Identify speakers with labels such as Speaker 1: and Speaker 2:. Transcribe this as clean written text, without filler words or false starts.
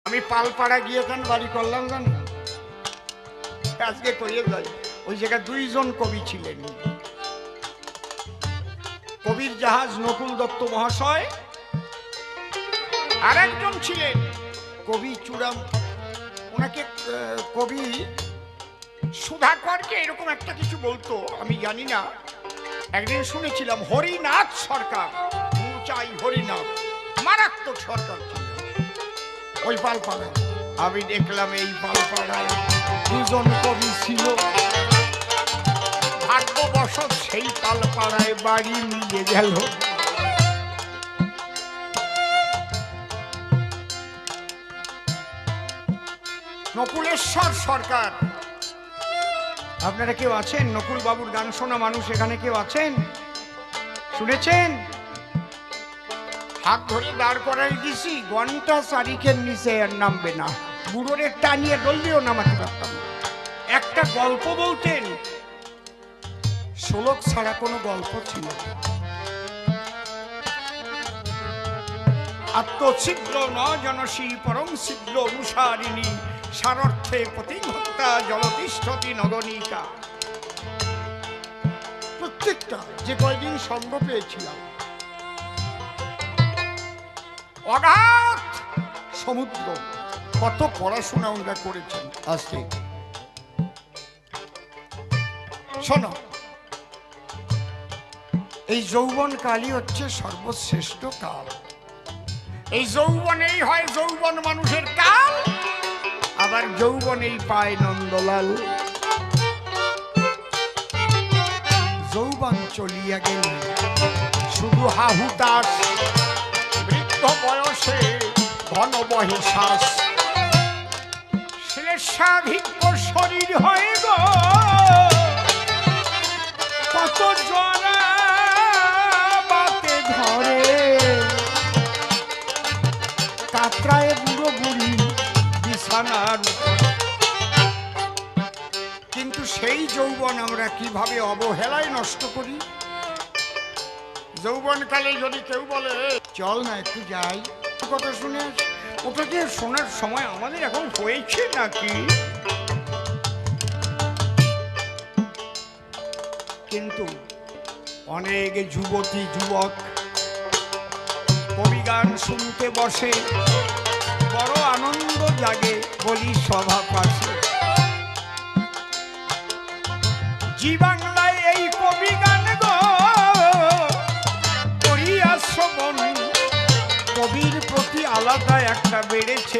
Speaker 1: আমি পালপাড়া গিয়ে কেন বাড়ি করলাম জানো? আজকে কইয়ে যাই, ওই জায়গায় দুইজন কবি ছিলেন। কবির জাহাজ নকুল দত্ত মহাশয়, আর একজন ছিলেন কবি চূড়াম, ওনাকে কবি সুধাকরকে এরকম একটা কিছু বলতো, আমি জানি না। একদিন শুনেছিলাম হরিনাথ সরকার, চাই হরিনাথ, মারাত্মক সরকার ছিল ওই পালপাড়ায়। আমি দেখলাম এই পালপাড়ায় দুজন কবি ছিল। ভাগ্যবশত সেই পালপাড়ায় বাড়ি মিলে গেল। নকুলেশ্বর সরকার, আপনারা কেউ আছেন? নকুল বাবুর গান শোনা মানুষ এখানে কেউ আছেন? শুনেছেন? হাত ধরে দাঁড় করাই দিছি, ঘন্টা চারিখের নিচে আর নামবে না। বুড়োরে টানিয়ে ডললেও নামাতে পারতাম। একটা গল্প বলতেন, শ্লোক ছাড়া কোনো গল্প ছিল। আত্মছিদ্র ন জনসী পরম ছিদ্র অনুসারিণী সারর্থে প্রতিহত্যা জলতিষ্ঠতি নগনিকা। প্রত্যেকটা যে কয়দিন সঙ্গ পেয়েছিলাম, অগাধ সমুদ্র, কত পড়াশোনা ওরা করেছেন। আজকে শোনো, এই যৌবন কালই হচ্ছে সর্বশ্রেষ্ঠ কাল। এই যৌবনেই হয় যৌবন মানুষের কাল, আবার যৌবনেই পায় নন্দলাল। যৌবন চলিয়া গেলে শুধু হাহুতাস, বৃদ্ধ বয়সে ঘন বহে শ্বাস। শ্লেষাধিক্য শরীর হয়ে গো কত জরা বাতে ধরে, কাতরায় বুড়ো বুড়ি বিছানার। কিন্তু সেই যৌবন আমরা কিভাবে অবহেলায় নষ্ট করি। যৌবনকালে যদি কেউ বলে চল না একটু যাই, কথা শুনে ওটা যে শোনার সময় আমাদের এখন হয়েছে নাকি? কিন্তু অনেক যুবতী যুবক কবি গান শুনতে বসে, বড় আনন্দ জাগে বলি সভা পাশে। জি বাংলায় এই কবি গান গো করিয়া শ্রবণ, কবির প্রতি আলাদা একটা বেড়েছে